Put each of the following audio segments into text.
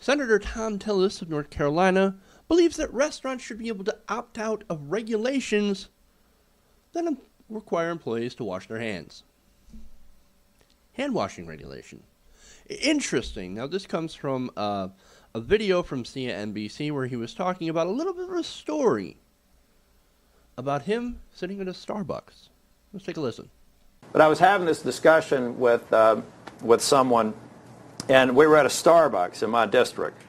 Senator Thom Tillis of North Carolina believes that restaurants should be able to opt out of regulations that require employees to wash their hands. Hand washing regulation. Interesting. Now, this comes from a video from CNBC where he was talking about a little bit of a story about him sitting at a Starbucks. Let's take a listen. But I was having this discussion with someone, and we were at a Starbucks in my district.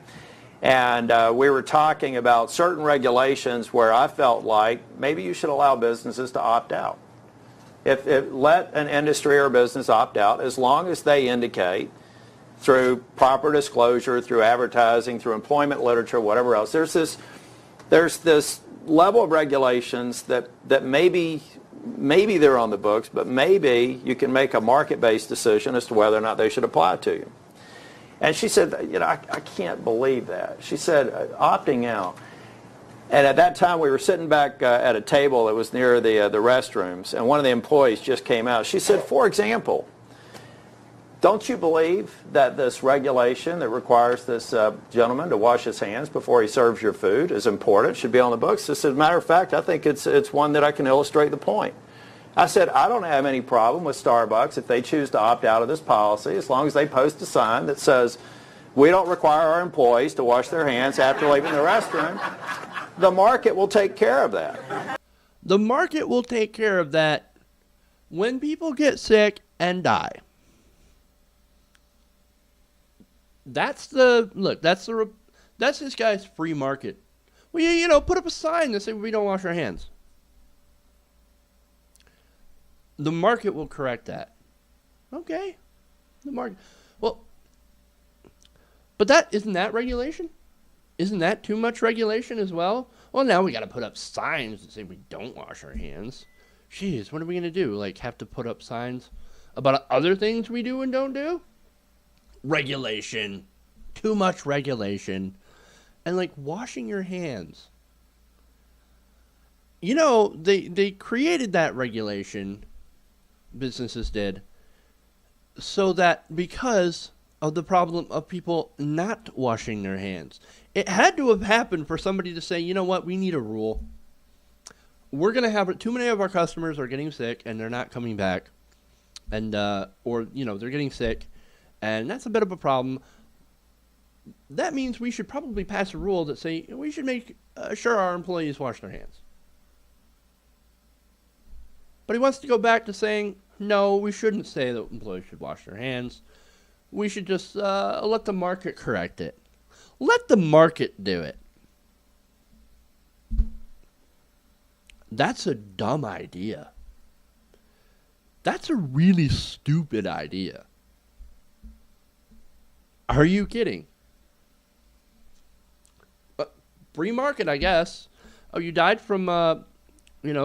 And we were talking about certain regulations where I felt like maybe you should allow businesses to opt out. Let an industry or business opt out as long as they indicate through proper disclosure, through advertising, through employment literature, whatever else. There's this level of regulations that maybe they're on the books, but maybe you can make a market-based decision as to whether or not they should apply to you. And she said, I can't believe that. She said, opting out. And at that time, we were sitting back at a table that was near the restrooms, and one of the employees just came out. She said, for example, don't you believe that this regulation that requires this gentleman to wash his hands before he serves your food is important, should be on the books? As a matter of fact, I think it's one that I can illustrate the point. I said, I don't have any problem with Starbucks if they choose to opt out of this policy, as long as they post a sign that says, we don't require our employees to wash their hands after leaving the restroom. The market will take care of that. The market will take care of that when people get sick and die. That's this guy's free market. Well, put up a sign that says we don't wash our hands. The market will correct that. Okay. The market. Well, but isn't that regulation? Isn't that too much regulation as well? Well, now we got to put up signs that say we don't wash our hands. Jeez, what are we going to do? Have to put up signs about other things we do and don't do? Regulation. Too much regulation. And washing your hands. They created that regulation, businesses did, so that because of the problem of people not washing their hands. It had to have happened for somebody to say, you know what, we need a rule. We're going to have too many of our customers are getting sick and they're not coming back. And, they're getting sick. And that's a bit of a problem. That means we should probably pass a rule that say we should make sure our employees wash their hands. But he wants to go back to saying, no, we shouldn't say that employees should wash their hands. We should just let the market correct it. Let the market do it. That's a dumb idea. That's a really stupid idea. Are you kidding? Free market, I guess. Oh, you died from,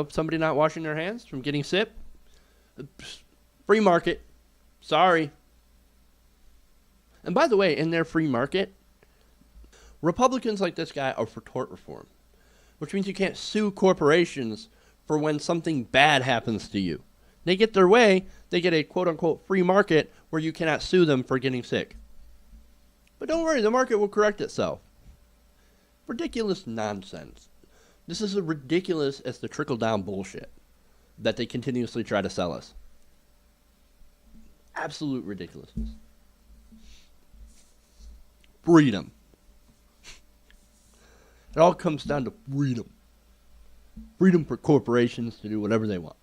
somebody not washing their hands, from getting sick? Free market. Sorry. And by the way, in their free market, Republicans like this guy are for tort reform, which means you can't sue corporations for when something bad happens to you. They get their way, they get a quote-unquote free market where you cannot sue them for getting sick. But don't worry, the market will correct itself. Ridiculous nonsense. This is as ridiculous as the trickle-down bullshit that they continuously try to sell us. Absolute ridiculousness. Freedom. It all comes down to freedom. Freedom for corporations to do whatever they want.